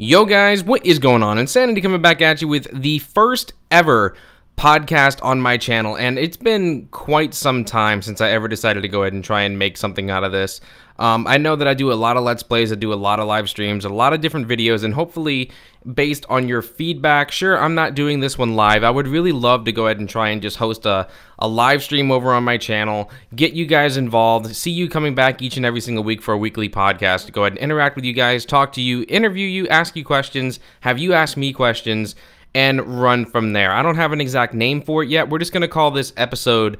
Yo guys, what is going on? Insanity coming back at you with the first ever podcast on my channel, and it's been quite some time since I ever decided to go ahead and try and make something out of this. I know that I do a lot of Let's Plays, I do a lot of live streams, a lot of different videos, and hopefully based on your feedback, sure, I'm not doing this one live. I would really love to go ahead and try and just host a live stream over on my channel, get you guys involved, see you coming back each and every single week for a weekly podcast, to go ahead and interact with you guys, talk to you, interview you, ask you questions, have you ask me questions, and run from there. I don't have an exact name for it yet. We're just going to call this episode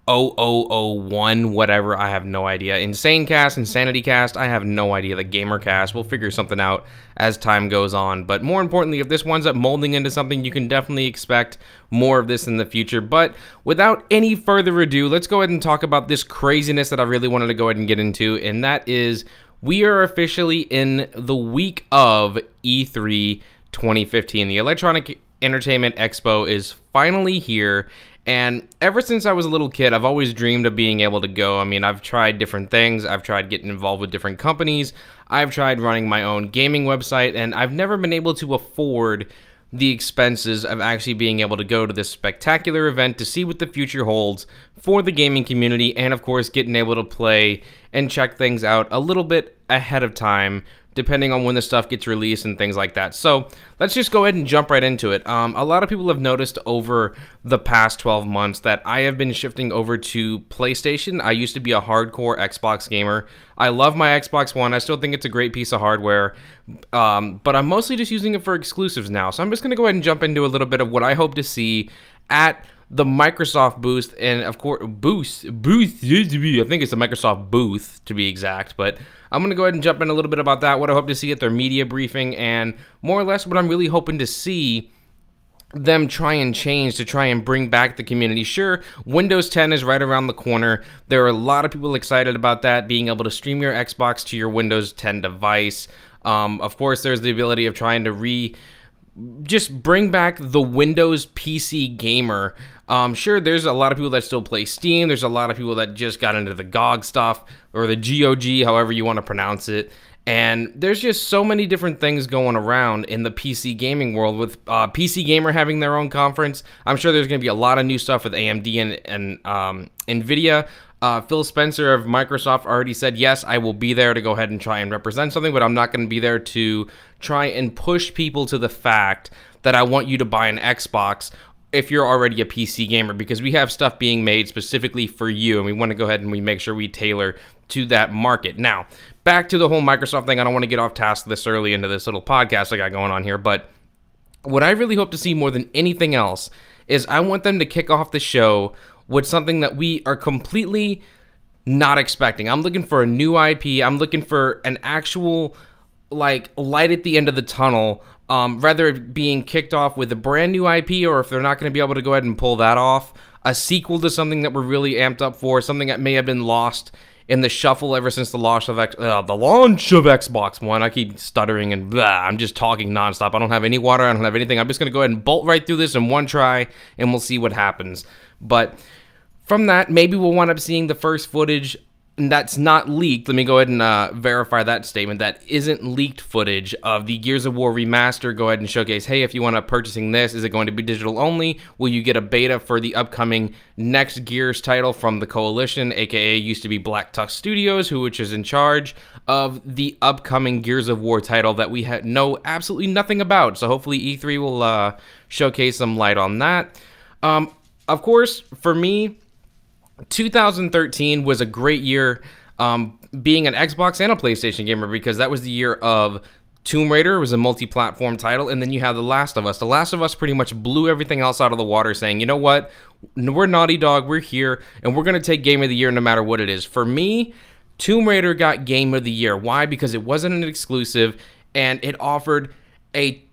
0001, whatever. I have no idea. Insane Cast, Insanity Cast, I have no idea. The Gamer Cast, we'll figure something out as time goes on. But more importantly, if this winds up molding into something, you can definitely expect more of this in the future. But without any further ado, let's go ahead and talk about this craziness that I really wanted to go ahead and get into, and that is we are officially in the week of E3 2015. The Electronic Entertainment Expo is finally here, and ever since I was a little kid, I've always dreamed of being able to go. I mean, I've tried different things. I've tried getting involved with different companies. I've tried running my own gaming website, and I've never been able to afford the expenses of actually being able to go to this spectacular event to see what the future holds for the gaming community, and of course getting able to play and check things out a little bit ahead of time depending on when the stuff gets released and things like that. So let's just go ahead and jump right into it. A lot of people have noticed over the past 12 months that I have been shifting over to PlayStation. I used to be a hardcore Xbox gamer. I love my Xbox One. I still think it's a great piece of hardware, but I'm mostly just using it for exclusives now. So I'm just going to go ahead and jump into a little bit of what I hope to see at the Microsoft booth, and of course, booth, I think it's the Microsoft booth to be exact, but I'm going to go ahead and jump in a little bit about that, what I hope to see at their media briefing, and more or less what I'm really hoping to see them try and change to try and bring back the community. Sure, Windows 10 is right around the corner. There are a lot of people excited about that, being able to stream your Xbox to your Windows 10 device. Of course, there's the ability of trying to just bring back the Windows PC gamer. Sure, there's a lot of people that still play Steam. There's a lot of people that just got into the GOG stuff, or the GOG, however you want to pronounce it. And there's just so many different things going around in the PC gaming world, with PC Gamer having their own conference. I'm sure there's going to be a lot of new stuff with AMD and NVIDIA. Phil Spencer of Microsoft already said, yes, I will be there to go ahead and try and represent something, but I'm not going to be there to try and push people to the fact that I want you to buy an Xbox if you're already a PC gamer, because we have stuff being made specifically for you, and we want to go ahead and we make sure we tailor to that market. Now, back to the whole Microsoft thing. I don't want to get off task this early into this little podcast I got going on here, but what I really hope to see more than anything else is I want them to kick off the show with something that we are completely not expecting. I'm looking for a new IP. I'm looking for an actual light at the end of the tunnel, rather it being kicked off with a brand new IP, or if they're not going to be able to go ahead and pull that off, a sequel to something that we're really amped up for, something that may have been lost in the shuffle ever since the launch of Xbox One. I keep stuttering and blah, I'm just talking nonstop. I don't have any water. I don't have anything. I'm just going to go ahead and bolt right through this in one try, and we'll see what happens. But from that, maybe we'll wind up seeing the first footage that's not leaked. Let me go ahead and verify that statement. That isn't leaked footage of the Gears of War remaster. Go ahead and showcase, hey, if you want to purchasing this, is it going to be digital only? Will you get a beta for the upcoming next Gears title from the Coalition, aka used to be Black Tusk Studios, which is in charge of the upcoming Gears of War title that we know absolutely nothing about. So hopefully E3 will showcase some light on that. Of course, for me, 2013 was a great year being an Xbox and a PlayStation gamer, because that was the year of Tomb Raider. It was a multi-platform title, and then you have The Last of Us. The Last of Us pretty much blew everything else out of the water, saying, you know what, we're Naughty Dog, we're here, and we're going to take Game of the Year no matter what it is. For me, Tomb Raider got Game of the Year. Why? Because it wasn't an exclusive, and it offered a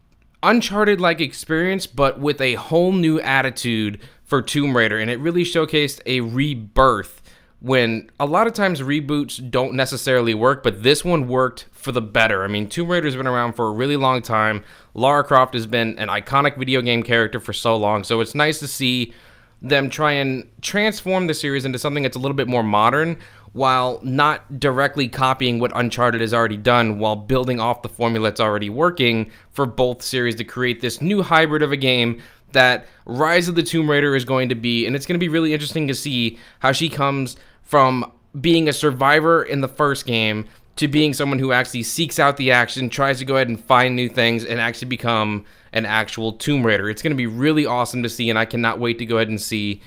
Uncharted-like experience, but with a whole new attitude for Tomb Raider, and it really showcased a rebirth, when a lot of times reboots don't necessarily work, but this one worked for the better. I mean, Tomb Raider's been around for a really long time. Lara Croft has been an iconic video game character for so long, so it's nice to see them try and transform the series into something that's a little bit more modern, while not directly copying what Uncharted has already done, while building off the formula that's already working for both series to create this new hybrid of a game that Rise of the Tomb Raider is going to be. And it's going to be really interesting to see how she comes from being a survivor in the first game to being someone who actually seeks out the action, tries to go ahead and find new things, and actually become an actual Tomb Raider. It's going to be really awesome to see, and I cannot wait to go ahead and see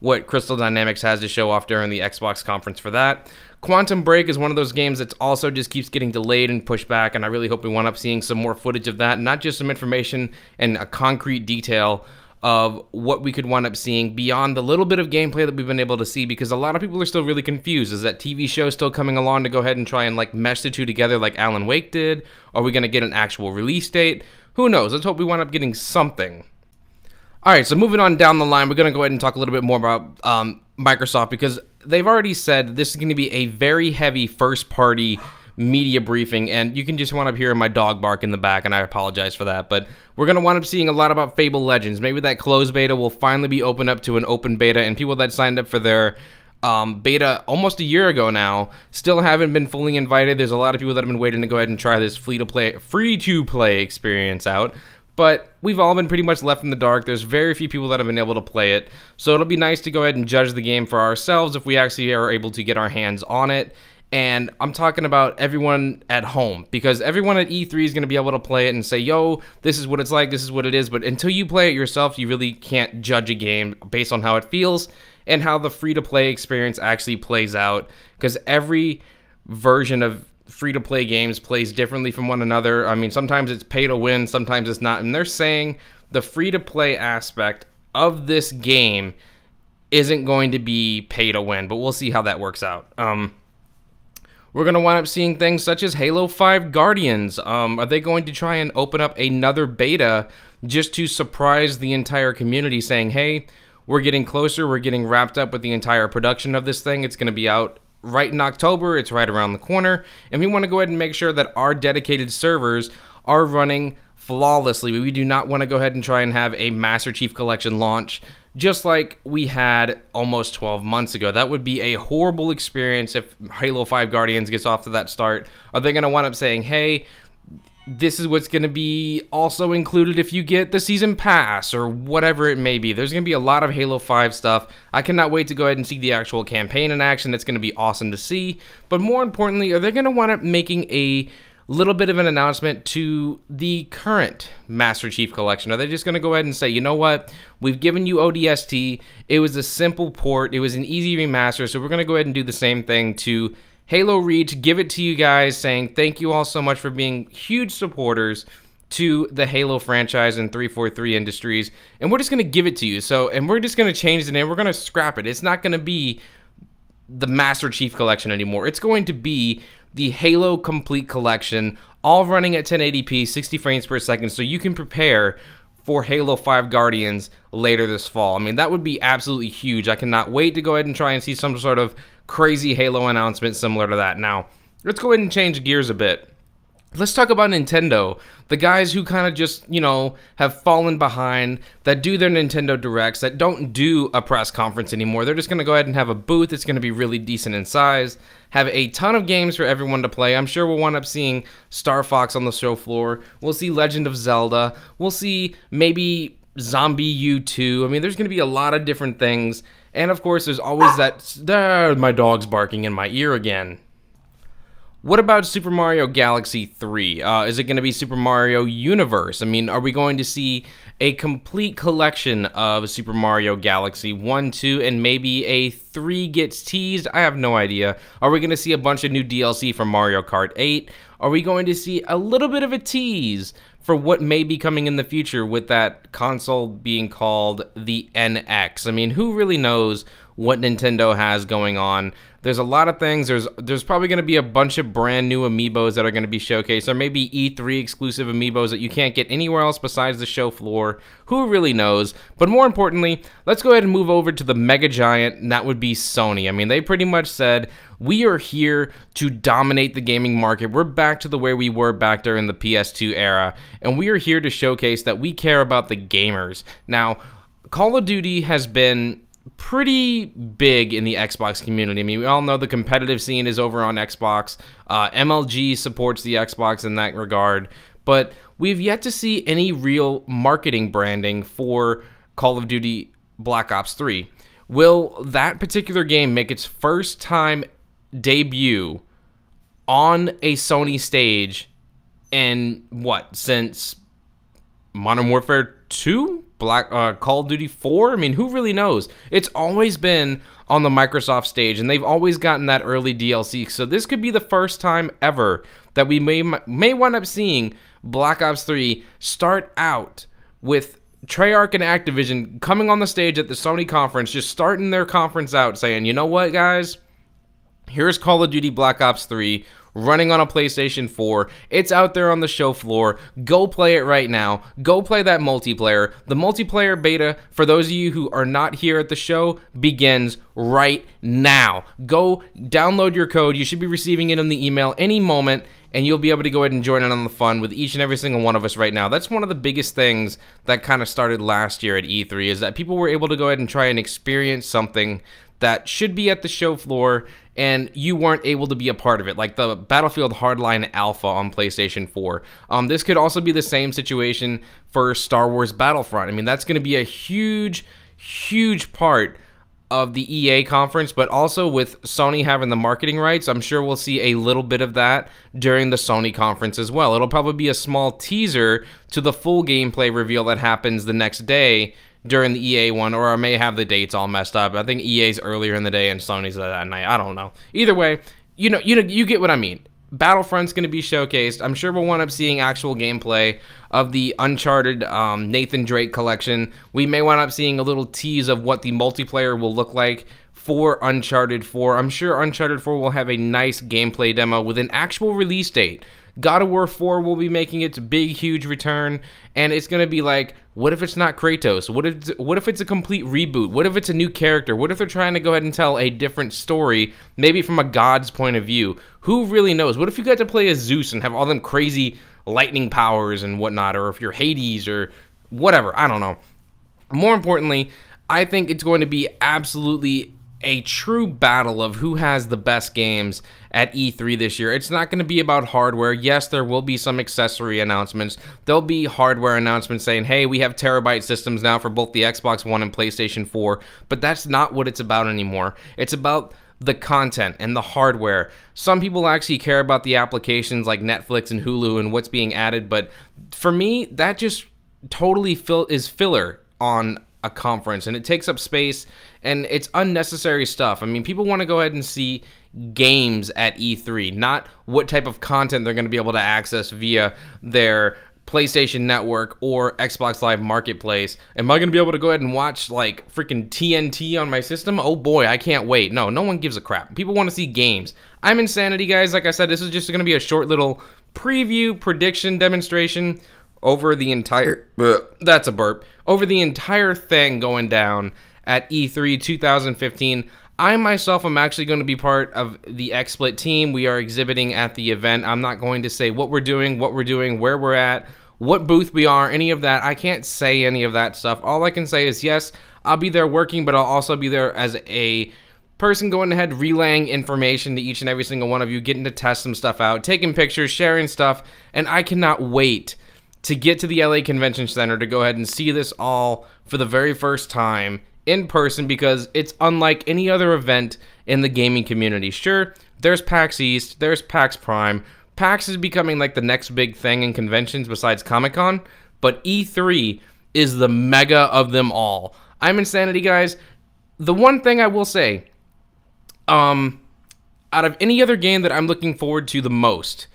what Crystal Dynamics has to show off during the Xbox conference for that. Quantum Break is one of those games that also just keeps getting delayed and pushed back, and I really hope we wind up seeing some more footage of that, not just some information and a concrete detail of what we could wind up seeing beyond the little bit of gameplay that we've been able to see, because a lot of people are still really confused. Is that TV show still coming along to go ahead and try and like mesh the two together like Alan Wake did? Are we going to get an actual release date? Who knows? Let's hope we wind up getting something. All right, so moving on down the line, we're going to go ahead and talk a little bit more about Microsoft, because they've already said this is going to be a very heavy first-party media briefing, and you can just wind up hearing my dog bark in the back, and I apologize for that, but we're going to wind up seeing a lot about Fable Legends. Maybe that closed beta will finally be opened up to an open beta, and people that signed up for their beta almost a year ago now still haven't been fully invited. There's a lot of people that have been waiting to go ahead and try this free-to-play experience out, but we've all been pretty much left in the dark. There's very few people that have been able to play it, so it'll be nice to go ahead and judge the game for ourselves if we actually are able to get our hands on it. And I'm talking about everyone at home, because everyone at E3 is going to be able to play it and say, yo, this is what it's like, this is what it is. But until you play it yourself, you really can't judge a game based on how it feels and how the free-to-play experience actually plays out, because every version of free-to-play games plays differently from one another. I mean, sometimes it's pay to win, sometimes it's not. And they're saying the free-to-play aspect of this game isn't going to be pay to win, but we'll see how that works out. We're going to wind up seeing things such as Halo 5 Guardians. Are they going to try and open up another beta just to surprise the entire community, saying, hey, we're getting closer, we're getting wrapped up with the entire production of this thing. It's going to be out right in October, it's right around the corner, and we want to go ahead and make sure that our dedicated servers are running flawlessly. We do not want to go ahead and try and have a Master Chief Collection launch just like we had almost 12 months ago. That would be a horrible experience if Halo 5 Guardians gets off to that start. Are they going to wind up saying, hey, this is what's going to be also included if you get the season pass or whatever it may be? There's going to be a lot of Halo 5 stuff. I cannot wait to go ahead and see the actual campaign in action. It's going to be awesome to see. But more importantly, are they going to wind up making a little bit of an announcement to the current Master Chief Collection? Are they just going to go ahead and say, you know what, we've given you ODST, it was a simple port, it was an easy remaster, so we're going to go ahead and do the same thing to Halo Reach, give it to you guys, saying thank you all so much for being huge supporters to the Halo franchise and 343 Industries, and we're just going to give it to you. So, and we're just going to change the name, we're going to scrap it. It's not going to be the Master Chief Collection anymore. It's going to be the Halo Complete Collection, all running at 1080p, 60 frames per second, so you can prepare for Halo 5 Guardians later this fall. I mean, that would be absolutely huge. I cannot wait to go ahead and try and see some sort of crazy Halo announcement similar to that. Now, let's go ahead and change gears a bit. Let's talk about Nintendo, the guys who kind of just, you know, have fallen behind, that do their Nintendo Directs, that don't do a press conference anymore. They're just going to go ahead and have a booth. It's going to be really decent in size, have a ton of games for everyone to play. I'm sure we'll wind up seeing Star Fox on the show floor. We'll see Legend of Zelda. We'll see maybe Zombie U2. I mean, there's going to be a lot of different things. And of course, there's always that, my dog's barking in my ear again. What about Super Mario Galaxy 3? Is it going to be Super Mario Universe? I mean, are we going to see a complete collection of Super Mario Galaxy 1, 2, and maybe a 3 gets teased? I have no idea. Are we going to see a bunch of new DLC for Mario Kart 8? Are we going to see a little bit of a tease for what may be coming in the future with that console being called the NX? I mean, who really knows what Nintendo has going on? There's a lot of things. There's probably going to be a bunch of brand new amiibos that are going to be showcased, or maybe E3 exclusive amiibos that you can't get anywhere else besides the show floor. Who really knows? But more importantly, let's go ahead and move over to the mega giant, and that would be Sony. I mean, they pretty much said, we are here to dominate the gaming market. We're back to the way we were back during the PS2 era, and we are here to showcase that we care about the gamers. Now, Call of Duty has been pretty big in the Xbox community. I mean, we all know the competitive scene is over on Xbox. MLG supports the Xbox in that regard, but we've yet to see any real marketing branding for Call of Duty Black Ops 3. Will that particular game make its first time debut on a Sony stage in since Modern Warfare 2? Call of Duty 4? I mean, who really knows? It's always been on the Microsoft stage, and they've always gotten that early DLC. So this could be the first time ever that we may wind up seeing Black Ops 3 start out with Treyarch and Activision coming on the stage at the Sony conference, just starting their conference out saying, you know what, guys? Here's Call of Duty Black Ops 3 running on a PlayStation 4. It's out there on the show floor. Go play it right now. Go play that multiplayer. The multiplayer beta, for those of you who are not here at the show, begins right now. Go download your code. You should be receiving it in the email any moment, and you'll be able to go ahead and join in on the fun with each and every single one of us right now. That's one of the biggest things that kind of started last year at E3, is that people were able to go ahead and try and experience something that should be at the show floor, and you weren't able to be a part of it, like the Battlefield Hardline Alpha on PlayStation 4. This could also be the same situation for Star Wars Battlefront. I mean, that's going to be a huge, huge part of the EA conference, but also with Sony having the marketing rights, I'm sure we'll see a little bit of that during the Sony conference as well. It'll probably be a small teaser to the full gameplay reveal that happens the next day during the EA one, or I may have the dates all messed up. I think EA's earlier in the day and Sony's at night. I don't know. Either way, you get what I mean. Battlefront's going to be showcased. I'm sure we'll wind up seeing actual gameplay of the Uncharted Nathan Drake collection. We may wind up seeing a little tease of what the multiplayer will look like for Uncharted 4. I'm sure Uncharted 4 will have a nice gameplay demo with an actual release date. God of War 4 will be making its big, huge return, and it's going to be like, what if it's not Kratos? What if it's a complete reboot? What if it's a new character? What if they're trying to go ahead and tell a different story, maybe from a god's point of view? Who really knows? What if you got to play as Zeus and have all them crazy lightning powers and whatnot, or if you're Hades or whatever? I don't know. More importantly, I think it's going to be absolutely a true battle of who has the best games at E3 this year. It's not going to be about hardware. Yes, there will be some accessory announcements. There'll be hardware announcements saying, hey, we have terabyte systems now for both the Xbox One and PlayStation 4, but that's not what it's about anymore. It's about the content and the hardware. Some people actually care about the applications like Netflix and Hulu and what's being added, but for me, that just totally is filler on a conference, and it takes up space, and it's unnecessary stuff. I mean, people want to go ahead and see games at E3, not what type of content they're going to be able to access via their PlayStation Network or Xbox Live Marketplace. Am I going to be able to go ahead and watch like freaking TNT on my system? Oh boy, I can't wait. No one gives a crap. People want to see games. I'm Insanity, guys. Like I said, this is just going to be a short little preview prediction demonstration over the entire that's a burp over the entire thing going down at E3 2015. I myself am actually going to be part of the XSplit team. We are exhibiting at the event. I'm not going to say what we're doing, where we're at, what booth we are, any of that. I can't say any of that stuff. All I can say is, yes, I'll be there working, but I'll also be there as a person going ahead, relaying information to each and every single one of you, getting to test some stuff out, taking pictures, sharing stuff, and I cannot wait to get to the LA Convention Center to go ahead and see this all for the very first time in person, because it's unlike any other event in the gaming community. Sure, there's PAX East, there's PAX Prime. PAX is becoming like the next big thing in conventions besides Comic-Con, but E3 is the mega of them all. I'm Insanity, guys. The one thing I will say, out of any other game that I'm looking forward to the most,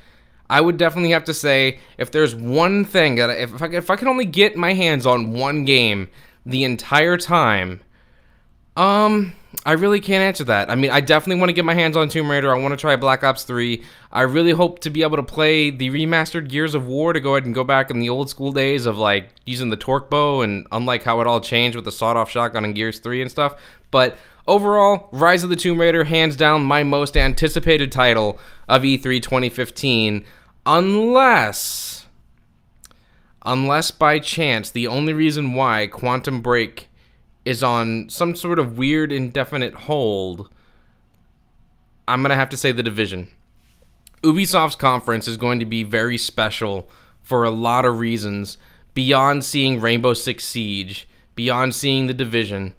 I would definitely have to say, if there's one thing that if I can only get my hands on one game the entire time, I really can't answer that. I mean, I definitely want to get my hands on Tomb Raider. I want to try Black Ops 3. I really hope to be able to play the remastered Gears of War, to go ahead and go back in the old school days of like using the torque bow, and unlike how it all changed with the sawed-off shotgun in Gears 3 and stuff. But overall, Rise of the Tomb Raider, hands down my most anticipated title of E3 2015, unless by chance the only reason why Quantum Break is on some sort of weird indefinite hold, I'm going to have to say The Division. Ubisoft's conference is going to be very special for a lot of reasons, beyond seeing Rainbow Six Siege, beyond seeing The Division,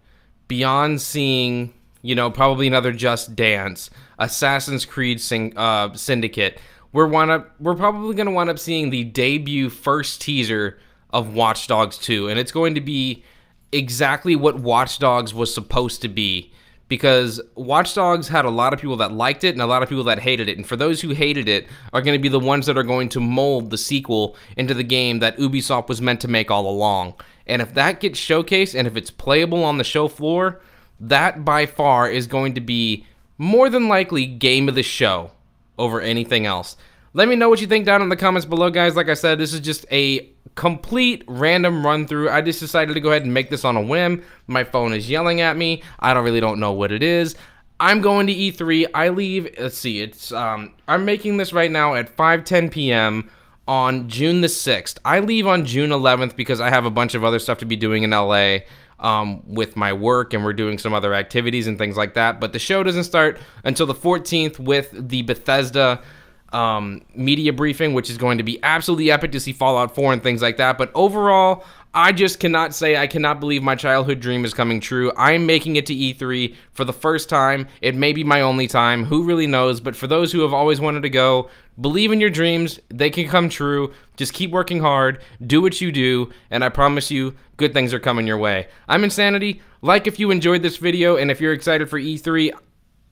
beyond seeing, you know, probably another Just Dance, Assassin's Creed Syndicate. We're probably going to wind up seeing the debut first teaser of Watch Dogs 2, and it's going to be exactly what Watch Dogs was supposed to be, because Watch Dogs had a lot of people that liked it and a lot of people that hated it, and for those who hated it are going to be the ones that are going to mold the sequel into the game that Ubisoft was meant to make all along. And if that gets showcased and if it's playable on the show floor, that by far is going to be more than likely game of the show over anything else. Let me know what you think down in the comments below, guys. Like I said, this is just a complete random run through. I just decided to go ahead and make this on a whim. My phone is yelling at me. I don't know what it is. I'm going to E3. I leave, let's see, I'm making this right now at 5:10 p.m. on June the 6th. I leave on June 11th because I have a bunch of other stuff to be doing in LA with my work, and we're doing some other activities and things like that. But the show doesn't start until the 14th with the Bethesda media briefing, which is going to be absolutely epic to see Fallout 4 and things like that. But overall, I just cannot say I cannot believe my childhood dream is coming true. I'm making it to E3 for the first time. It may be my only time. Who really knows? But for those who have always wanted to go, believe in your dreams. They can come true. Just keep working hard. Do what you do. And I promise you, good things are coming your way. I'm Insanity. Like if you enjoyed this video, and if you're excited for E3,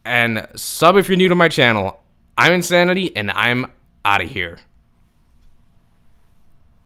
and sub if you're new to my channel. I'm Insanity, and I'm out of here.